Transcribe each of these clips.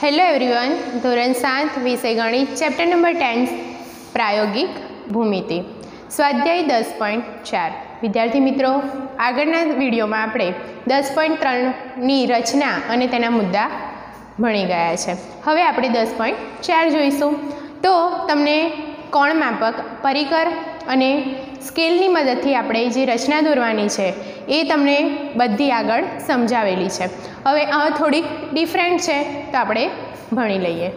Hello everyone, धोरण 7 विषय गणित चैप्टर नंबर 10 प्रायोगिक भूमिति स्वाध्याय 10.4 विद्यार्थी मित्रों, आगळना विडियोमां आपणे 10.3 नी रचना अने तेना मुद्दा भणी गया छे। हवे आपणे 10.4 जोईशुं। तो तमने कोण मापक, परिकर अने स्केलनी मददथी आपणे जे रचना दोरवानी छे ए तमने बधी आगळ समजावेली छे। हवे आ थोड़ी डिफरंट छे तो आपणे भणी लईए।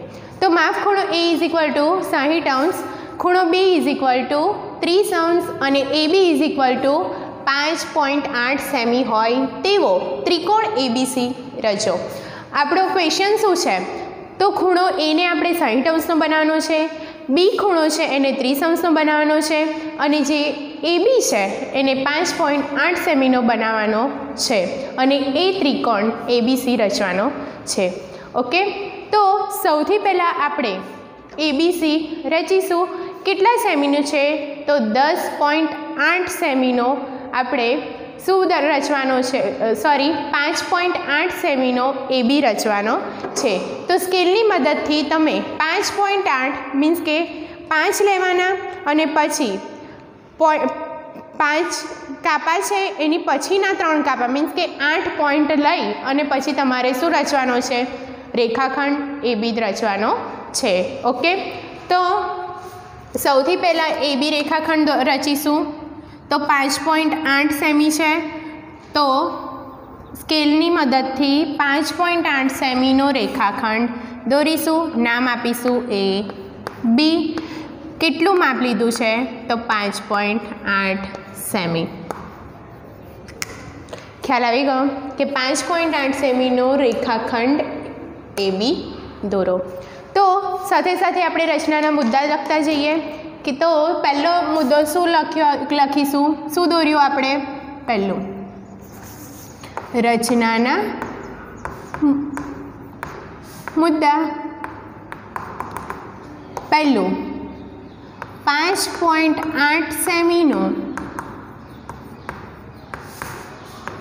तो माप खूणो ए इज इक्वल टू 60 अंश, खूणो बी इज इक्वल टू 30 अंश अने A B is equal to 5.8 सेमी होय तेवो त्रिकोण एबीसी रचो। आपणो क्वेश्चन शुं छे? तो खूणो ए ने आपणे 60 अंशनो बनावવાનો छे, बी खूणो छे एने 30 अंशनो बनावવાનો छे अने जे ए बी छे एने 5.8 सेमीनो बनावવાનો छे अने ए त्रिकोण एबीसी रचવાનો छे। ओके, तो सौथी पहला आपणे एबीसी रचीशुं। केटला सेमीनो छे? तो 10.8 सेमीनो आपणे शुं रचवानो छे? 5.8 सेमीनो ए बी रचवानो छे। तो स्केलनी मददथी तमे 5.8 मीन्स के 5 लेवाना अने पछी 5 कापा छे एनी पछीना 3 कापा मीन्स के 8 पॉइंट लई अने पछी तमारे शुं रचवानो छे? रेखाखंड ए बी रचवानो छे। ओके, तो सौथी पहला ए बी रेखाखंड रचीशुं। तो 5.8 सेमी है, तो स्केलनी मददथी 5.8 सेमीनो रेखाखंड दौरीशुं। नाम आपीशुं ए बी। केटलुं माप लीधुं छे? तो 5.8 सेमी। ख्याल आवी गयो कि 5.8 सेमीनो रेखाखंड ए बी दौरो। तो साथे साथे आपणे रचनाना मुद्दा लखता जईए कि तो पहलो मुद्दो शू लखीशुं, शू दौर्युं आपणे? पहलुं रचनाना मुद्दा। पहलुं 5.8 सेमीनो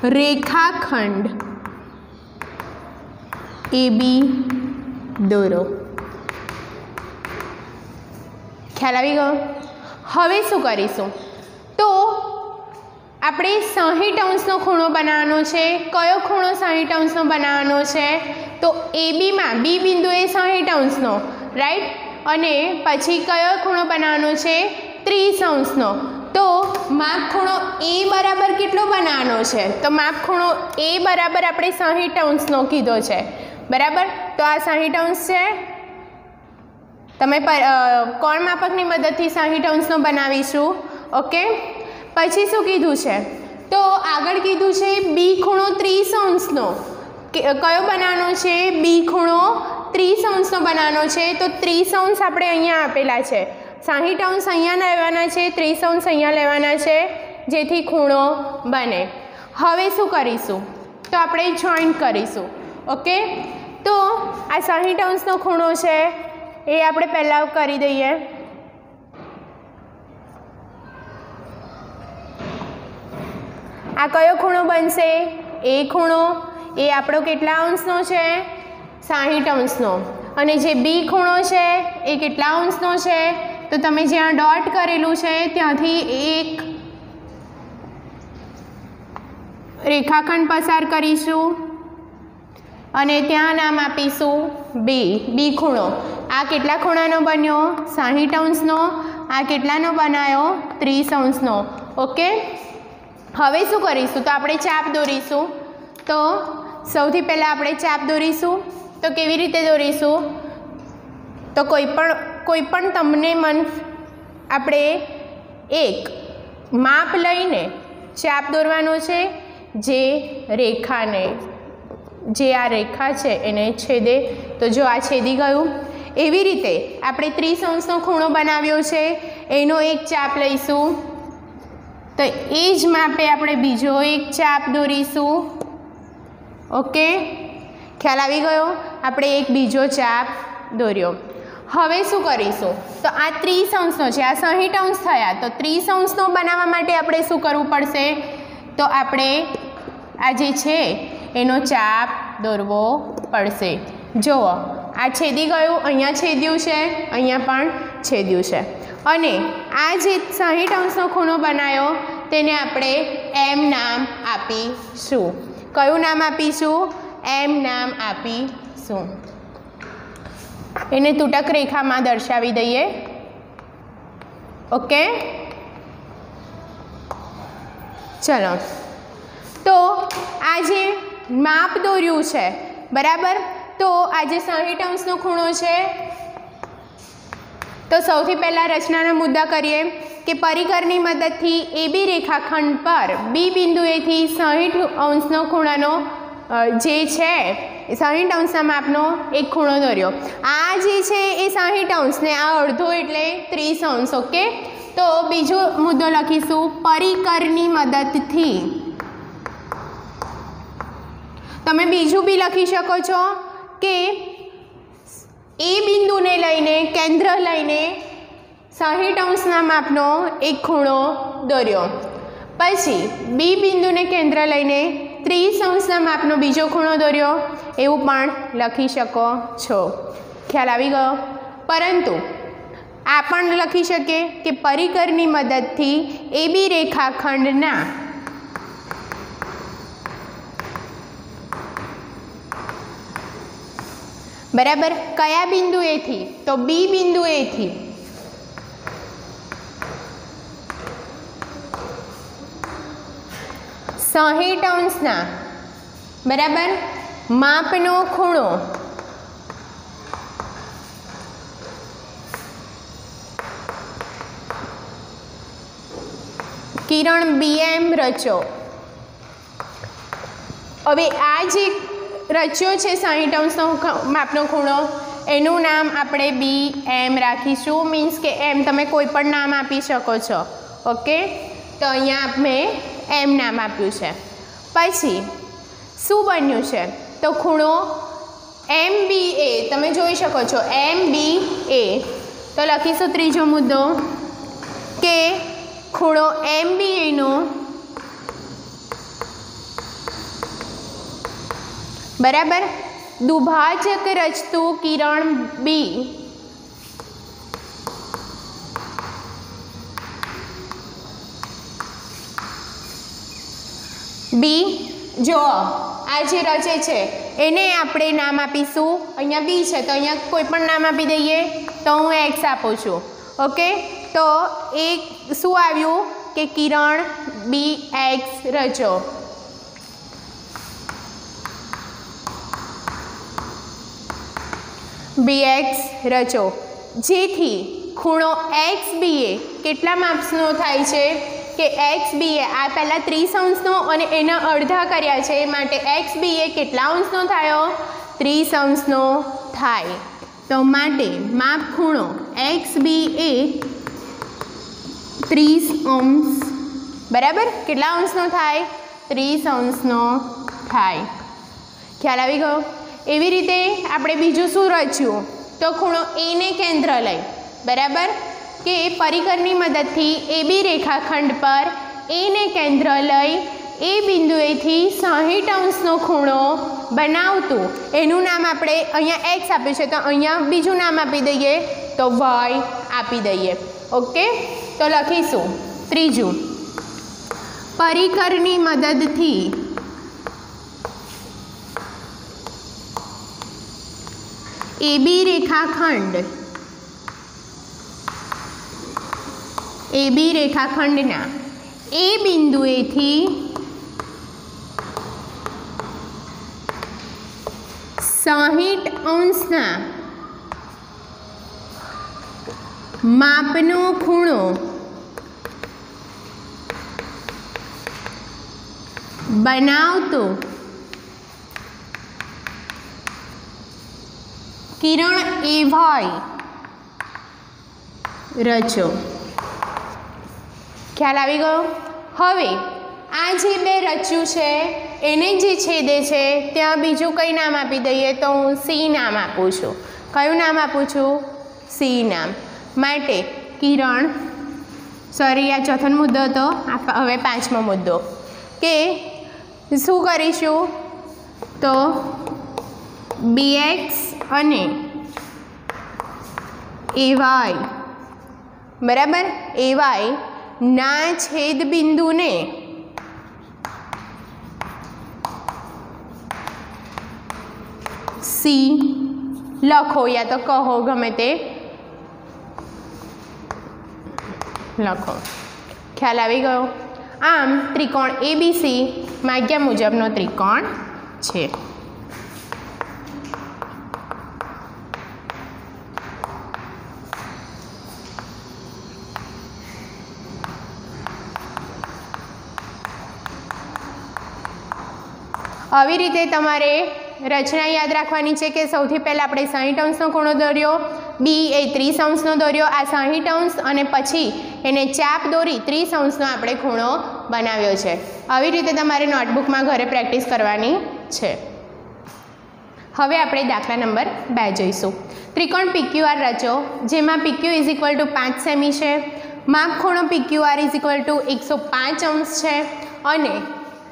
रेखाखंड ए बी दौरो। ख्याल आवी गयो? हवे शुं करीशुं? तो आपणे 60 अंशनो खूणो बनावવાનો छे। कयो खूणो 60 अंशनो बनावવાનો छे? तो ए बी में बी बिंदुए 60 अंशनो, राइट। अने पछी कयो खूणो बनावવાનો छे? 30 अंशनो। तो माप खूणो ए बराबर केटलो बनावવાનો छे? तो माप खूणो ए बराबर आपणे 60 अंशनो कीधो छे, बराबर। तो आ 60 अंश छे। तमे कोण मापकनी मददथी 60 अंशनो बनावीशुं। ओके, पछी शुं कीधुं छे? तो आगळ कीधुं छे बी खूणो 30 अंशनो। कयो बनावવાનો छे? बी खूणो 30 अंशनो बनावવાનો छे। तो 30 अंश आपणे अहींया आपेला छे। 60 अंश अहींया लेवाना छे, 30 अंश अहींया लेवाना छे, जेथी खूणो बने। हवे शुं करीशुं? तो आपणे जॉइंट करीशुं। ओके, तो आ 60 अंशनो खूणो छे ए आपणे पहला करी दईए। आ कयो खूणो बनशे? ए खूणो। ए आपणो केटला अंशनो छे? 60 अंशनो। अने जे बी खूणो छे ए केटला अंशनो छे? तो तमे ज्यां डॉट करेलुं छे त्यांथी एक रेखाखंड पसार करीशुं अने त्यां नाम आपीशुं बी। बी खूणो आ केटला खूणानो बन्यो? 60 अंशनो। आ केटलानो बनायो? 30 अंशनो। ओके, हवे शुं करीशुं? तो आपणे चाप दौरीशुं। तो सौथी पहला आपणे चाप दौरीशुं। तो केवी रीते दौरीशुं? तो कोईपण तमने मन आपणे एक माप लईने चाप दौरवानो छे जे रेखाने, जे आ रेखा है एने छेदे। तो जो आ छेदी गयुं। एवी रीते आपणे 30 अंशनो खूणो बनाव्यो छे, एनो एक चाप लईशुं। तो ए ज मापे आपणे बीजो एक चाप दौरीशुं। ओके, ख्याल आवी गयो? आपणे एक बीजो चाप दौर्यो। हवे शुं करीशुं? तो आ 30 अंशनो छे, आ 60 अंश थया। तो 30 अंशनो बनाववा माटे आपणे शुं करवुं पड़शे? तो आपणे आ जे छे एनो चाप દોરવો પડશે। જુઓ આ आ छेदी गयुं, अहींया छेद्युं छे, अहींया पण छेद्युं छे अने आ जे 60 अंशनो खूणो बनाव्यो तेने आपणे एम नाम आपीशुं। कयुं नाम आपीशुं? एम नाम आपीशुं। एने तूटक रेखामां दर्शावी दईए। ओके, चलो, तो आज माप दौर्યું છે बराबर। तो आज 60 अंशनो खूणो है तो सौथी पहला रचनाना मुद्दा करिए कि परिकरनी मददथी ए बी रेखाखंड पर बी बिंदुएथी 60 अंशनो खूणानो जे छे 60 अंशना मापनो एक खूणो दौर्यो। आ जे छे ए 60 अंश ने आ अर्धो एटले 30 अंश। ओके, तो बीजो मुद्दो लखीशुं परिकरनी मददथी। तमे बीजू भी लखी शको छो कि ए बिंदु ने लईने केंद्र लईने 60 अंशना मापनो एक खूणो दौर्यो। पछी बी बिंदु ने केंद्र लईने 30 अंशना मापनो बीजो खूणो दौर्यो, एवुं पण लखी शको छो। ख्याल आवी गयो। परंतु आ पण लखी शके कि परिकरनी मददथी ए बी रेखाखंडना बराबर कया बिंदुए थी? तो बी बिंदुए थी 60 अंशना बराबर मापनो खूणो किरण बीएम रचो। हवे आ जे रच्यो छे 60 अंशनो मापनो खूणो एनुं नाम आपणे बी एम राखीशुं। मीन्स के एम तमे कोई पण नाम आपी शको छो। ओके, तो अहींया आपणे एम नाम आप्युं छे। पछी शुं बन्युं छे? तो खूणो एम बी ए तमे जोई शको छो, एम बी ए। तो लखीशुं त्रीजो मुद्दो के खूणो एम बी ए नो बराबर दुभाजक रचतु किरण बी बी जो आ जे रचे छे एने आपणे नाम आपीशुं। अहींया बी छे तो अहींया कोई पण नाम आपी दईए। तो हूँ एक्स आपूँ छुं। ओके, तो एक शुं आव्युं कि किरण बी एक्स रचो। बी एक्स रचो जेथी खूणो एक्स बी ए केटला मापनो थाय छे कि एक्स बी ए आ पहला 30 अंशनो अने एना अर्धा कर्या छे माटे एक्स बी ए केटला अंशनो थायो? 30 अंशनो थाय। तो माटे माप खूणो एक्स बी ए 30 अंश बराबर केटला अंशनो थाय? 30 अंशनो थाय। ख्याल आवी गयो। एवी रीते आपणे बीजुं शुं रच्युं? तो खूणो ए ने केंद्र लई बराबर के परिकरनी मददथी ए बी रेखाखंड पर ए ने केंद्र लई ए बिंदुएथी 60 अंशनो खूणो बनावतुं एनुं नाम आपणे अहींया एक्स आप्युं छे तो अहींया बीजुं नाम आपी दईए तो वाय आपी दईए। ओके, तो लखीशुं त्रीजुं परिकरनी मददथी ए बी रेखाखंड ए बी रेखाखंडना ए बिंदुएथी 60 अंशना मापनो खूणो बनावतो किरण ए वाय रचो। ख्याल आवी गयो। हवे आ जे बे रच्युं छे एने जे छेदे छे त्यां बीजुं कई नाम आपी दईए तो हूँ सी नाम आपूँ छुं। कयुं नाम आपूँ छुं? सी नाम। माटे किरण सॉरी आ चौथो मुद्दो हतो, हवे पांचमो मुद्दो के शुं करीशुं तो बी एक्स अने એવાય બરાબર એવાય ના છેદ બિંદુને સી લખો યા તો કહો ગમે તે લખો ખ્યાલ આવી ગયો આમ ત્રિકોણ એબીસી માગ્યા મુજબનો ત્રિકોણ છે આવી રીતે તમારે રચના યાદ રાખવાની છે કે સૌથી પહેલાં આપણે 60 અંશનો ખૂણો દોર્યો, બી એ 30 અંશનો દોર્યો, આ 60 અંશ અને પછી એને ચાપ દોરી 30 અંશનો આપણે ખૂણો બનાવ્યો છે. આવી રીતે તમારે નોટબુકમાં ઘરે પ્રેક્ટિસ કરવાની છે. હવે આપણે દાખલા નંબર 2 જોઈશું. ત્રિકોણ PQR રચો જેમાં PQ = 5 સેમી છે, માપ ખૂણો PQR = 105 અંશ છે અને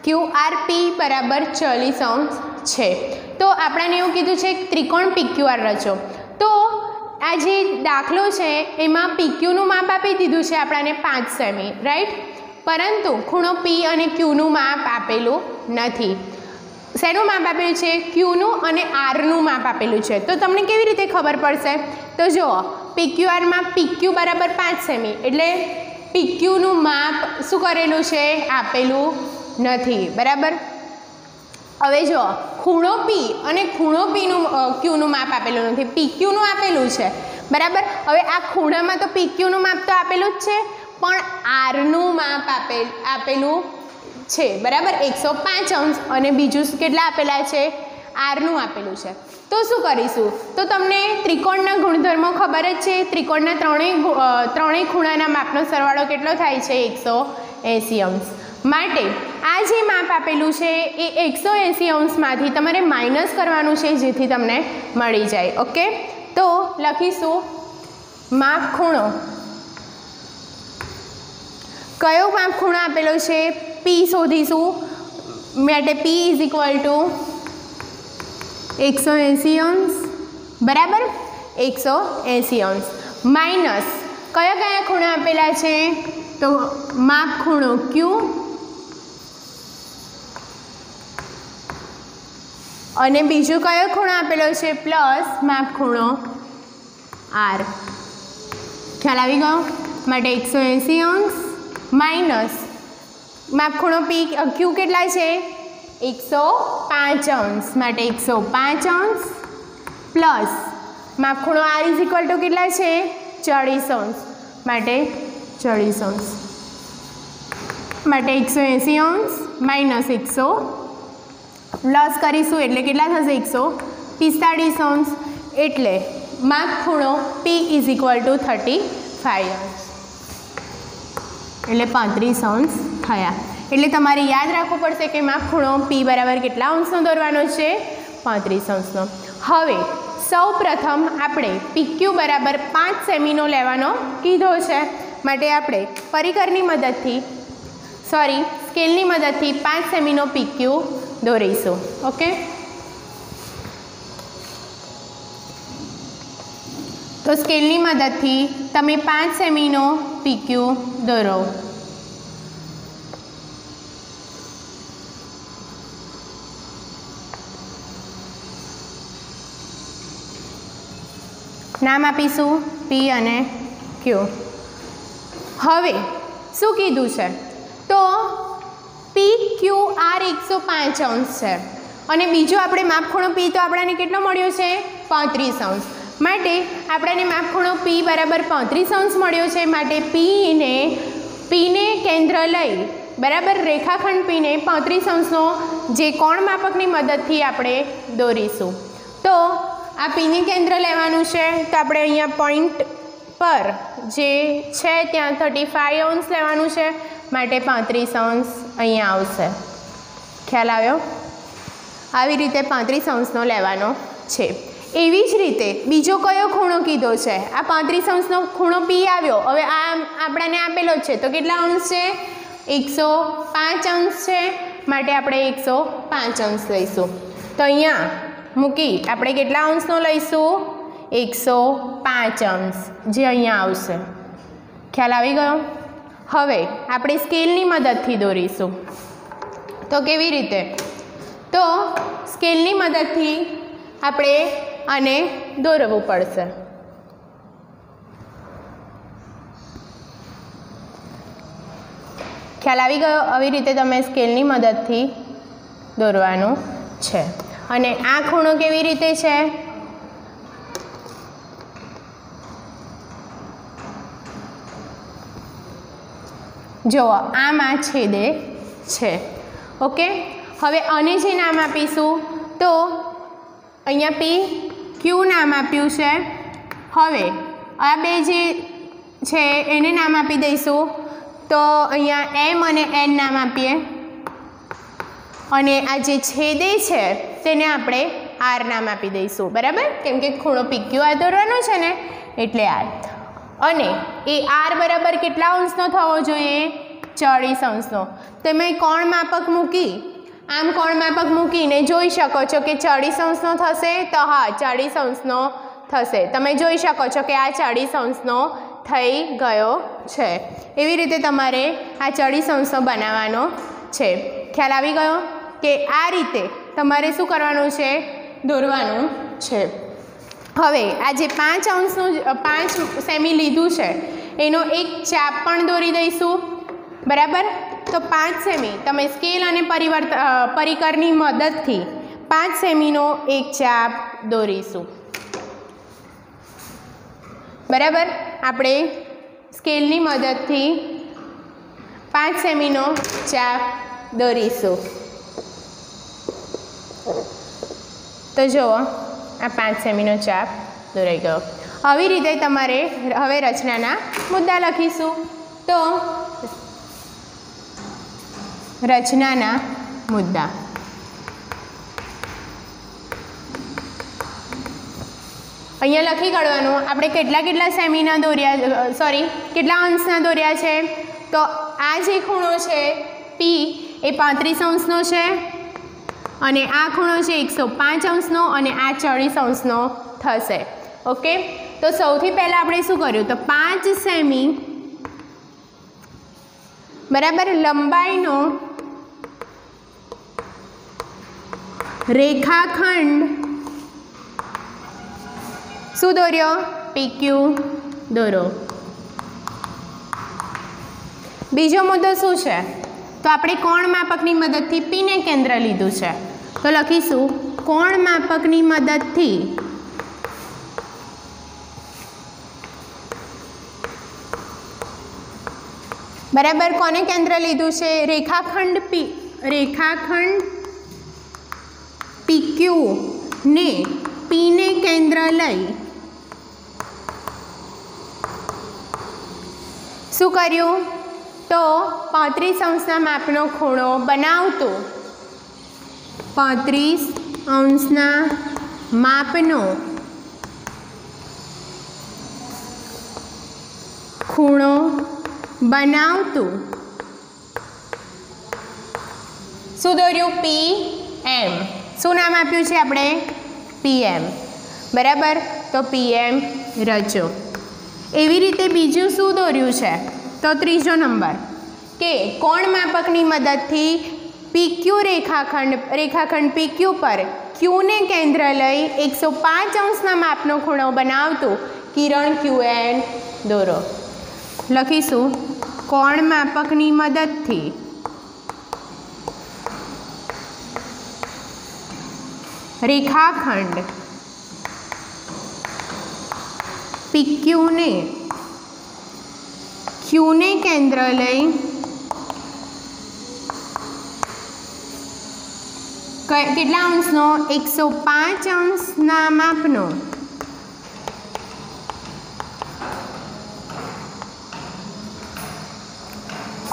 QRP બરાબર 40 અંશ છે. તો આપણને એવું કીધું છે ત્રિકોણ PQR રચો. તો આ જે દાખલો છે એમાં PQનું માપ આપી દીધું છે આપણને 5 સેમી, રાઈટ, પરંતુ ખૂણો P અને Qનું માપ આપેલું નથી. શેનું માપ આપેલું છે? Qનું અને Rનું માપ આપેલું છે. તો તમને કેવી રીતે ખબર પડશે? તો જુઓ, PQRમાં PQ બરાબર 5 સેમી એટલે PQનું માપ શું કરેલું છે? આપેલું નથી, બરાબર. હવે જો ખૂણો P અને ખૂણો Qનું માપ આપેલું નથી, PQનું આપેલું છે, બરાબર. હવે આ ખૂણામાં તો PQનું માપ તો આપેલું જ છે પણ Rનું માપ આપેલું છે, બરાબર, 105 અંશ અને બીજું કેટલા આપેલા છે? Rનું આપેલું છે. તો શું કરીશું? તો તમને ત્રિકોણના ગુણધર્મો ખબર જ છે. ત્રિકોણના ત્રણેય ખૂણાના માપનો સરવાળો કેટલો થાય છે? 180 અંશ. માટે આ જે માપ આપેલું છે એ 180 અંશમાંથી તમારે માઇનસ કરવાનું છે જેથી તમને મળી જાય. ઓકે, તો લખીશું માપ ખૂણો. કયો માપ ખૂણો આપેલો છે? P શોધીશું. માટે P = 180 અંશ, બરાબર, 180 અંશ માઇનસ કયા કયા ખૂણા આપેલા છે? તો માપ ખૂણો Q અને બીજો કયો ખૂણો આપેલો છે? પ્લસ માપ ખૂણો R. ખ્યાલ આવી ગયો? માટે 180 અંશ માઇનસ માપ ખૂણો Q કેટલા છે? 105 અંશ, માટે 105 અંશ પ્લસ માપ ખૂણો R = કેટલા છે? 40 અંશ, માટે 40 અંશ, માટે 180 અંશ માઇનસ 100 પ્લસ કરીશું એટલે કેટલા થશે? 145 અંશ. એટલે માપ ખૂણો P = 35 અંશ, એટલે 35 અંશ થયા. એટલે તમારે યાદ રાખવું પડશે કે માપ ખૂણો P બરાબર કેટલા અંશનો દોરવાનો છે? 35 અંશનો. હવે સૌ પ્રથમ આપણે PQ બરાબર 5 સેમીનો લેવાનો કીધો છે. માટે આપણે પરિકરની મદદથી સ્કેલની મદદથી 5 સેમીનો PQ દોરીશું. ઓકે, તો સ્કેલની મદદથી તમે 5 સેમીનો PQ દોરો. નામ આપીશું P અને Q. હવે શું કીધું છે? તો PQR 105 અંશ છે અને બીજો આપણે માપ ખૂણો P તો આપણને કેટલો મળ્યો છે? 35 અંશ. માટે આપણને માપ ખૂણો P બરાબર 35 અંશ મળ્યો છે. માટે Pને કેન્દ્ર લઈ, બરાબર, રેખાખંડ Pને 35 અંશનો જે કોણ માપકની મદદથી આપણે દોરીશું. તો આ Pને કેન્દ્ર લેવાનું છે. તો આપણે અહીંયા પોઈન્ટ પર જે છે ત્યાં 35 અંશ લેવાનું છે. માટે 35 અંશ અહીંયા આવશે. ખ્યાલ આવ્યો? આવી રીતે 35 અંશનો લેવાનો છે. એવી જ રીતે બીજો કયો ખૂણો કીધો છે? આ 35 અંશનો ખૂણો P આવ્યો. હવે આ આપણને આપેલો જ છે તો કેટલા અંશ છે? 105 અંશ છે. માટે આપણે 105 અંશ લઈશું. તો અહીંયા મૂકી આપણે કેટલા અંશનો લઈશું? 105 અંશ જે અહીંયા આવશે। ખ્યાલ આવી ગયો? હવે આપણે સ્કેલની મદદથી દોરીશું। તો કેવી રીતે? તો સ્કેલની મદદથી આપણે આને દોરવું પડશે। ખ્યાલ આવી ગયો? આવી રીતે તમે સ્કેલની મદદથી દોરવાનું છે। અને આ ખૂણો કેવી રીતે છે? જુઓ, આમાં છેદે છે। ઓકે, હવે આને જે નામ આપીશું તો અહીંયા પી ક્યુ નામ આપ્યું છે। હવે આ બે જે છે એને નામ આપી દઈશું। તો અહીંયા એમ અને એન નામ આપીએ અને આ જે છેદે છે તેને આપણે આર નામ આપી દઈશું। બરાબર? કેમ કે ખૂણો પીક્યુ આ દોરવાનો છે ને, એટલે આર। અને એ આર બરાબર કેટલા અંશનો થવો જોઈએ? 40 અંશનો। તમે કોણ માપક મૂકી આમ કોણ માપક મૂકીને જોઈ શકો છો કે 40 અંશનો થશે। તો હા, 40 અંશનો થશે। તમે જોઈ શકો છો કે આ 40 અંશનો થઈ ગયો છે। એવી રીતે તમારે આ 40 અંશનો બનાવવાનો છે। ખ્યાલ આવી ગયો કે આ રીતે તમારે શું કરવાનું છે? દોરવાનું છે। હવે આ જે 5 અંશનું 5 સેમી લીધું છે એનો એક ચાપ પણ દોરી દઈશું। બરાબર? તો 5 સેમી તમે સ્કેલ અને પરિકરની મદદથી 5 સેમીનો એક ચાપ દોરીશું। બરાબર? આપણે સ્કેલની મદદથી 5 સેમીનો ચાપ દોરીશું। તો જુઓ, આ 5 સેમીનો ચાપ દોરાઈ ગયો। આવી રીતે તમારે હવે રચનાના મુદ્દા લખીશું। તો રચનાના મુદ્દા, અહીંયા લખી કાઢવાનું આપણે કેટલા સેમીના દોર્યા, કેટલા અંશના દોર્યા છે। તો આ જે ખૂણો છે પી એ 35 અંશનો છે અને આ ખૂણો છે 105 અંશનો અને આ 40 અંશનો થશે। ઓકે, તો સૌથી પહેલાં આપણે શું કર્યું? તો 5 સેમી બરાબર લંબાઈનો રેખાખંડ શું દોર્યો? પીક્યુ દોરો। બીજો મુદ્દો શું છે? તો આપણે કોણ માપકની મદદથી પીને કેન્દ્ર લીધું છે। તો લખીશું કોણ માપકની મદદથી બરાબર કોને કેન્દ્ર લીધું છે? રેખાખંડ પીક્યુ ને પીને કેન્દ્ર લઈ શું કર્યું? તો 35 અંશના માપનો ખૂણો બનાવતું 35 અંશના માપનો ખૂણો બનાવતું શું દોર્યું? પી એમ। શું નામ આપ્યું છે આપણે? PM। બરાબર? તો PM રચો। એવી રીતે બીજું શું દોર્યું છે? તો ત્રીજો નંબર કે કોણ માપકની મદદથી PQ રેખાખંડ PQ પર ક્યુને કેન્દ્ર લઈ 105 અંશના માપનો ખૂણો બનાવતું કિરણ QN દોરો। લખીશું કોણ માપકની મદદથી રેખાખંડ PQને ક્યુને કેન્દ્ર લઈ કેટલા અંશનો? 105 અંશના માપનો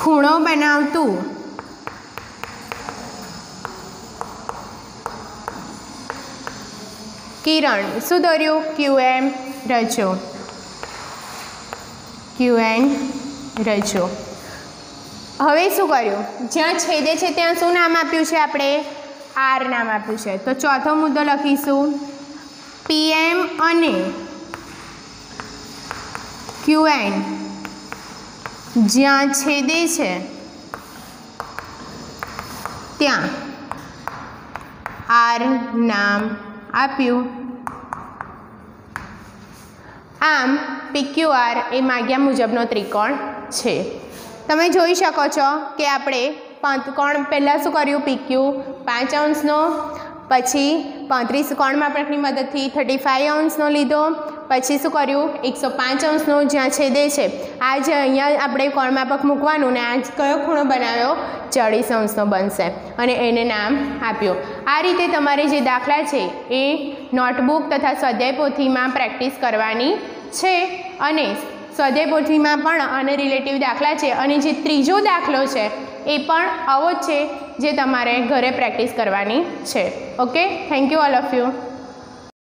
ખૂણો બનાવતું કિરણ શું દોર્યું? QM રચો। QN રચો। હવે શું કર્યું? જ્યાં છેદે છે ત્યાં શું નામ આપ્યું છે આપણે? R નામ આપ્યું છે। તો ચોથો મુદ્દો લખીશું PM અને ક્યુ એન જ્યાં છેદે છે ત્યાં આર નામ આપ્યું. આમ PQR એ માગ્યા મુજબનો ત્રિકોણ છે. તમે જોઈ શકો છો કે આપણે કોણ પહેલાં શું કર્યું, PQ 5 અંશનો, પછી 35 કોણ માપકની મદદથી 35 અંશનો લીધો, પછી શું કર્યું 105 અંશનો જ્યાં છેદે છે. આ જ અહીંયા આપણે કોણ માપક મૂકવાનું ને આ કયો ખૂણો બનાવ્યો 40 અંશનો બનશે અને એને નામ આપ્યું. આ રીતે તમારે જે દાખલા છે એ નોટબુક તથા સ્વાધ્યાય પોથીમાં પ્રેક્ટિસ કરવાની છે અને સ્વાધ્યાય પોથીમાં પણ અને રિલેટિવ દાખલા છે અને જે ત્રીજો દાખલો છે એ પણ આવો જ છે જે તમારે ઘરે પ્રેક્ટિસ કરવાની છે. Okay, thank you all of you.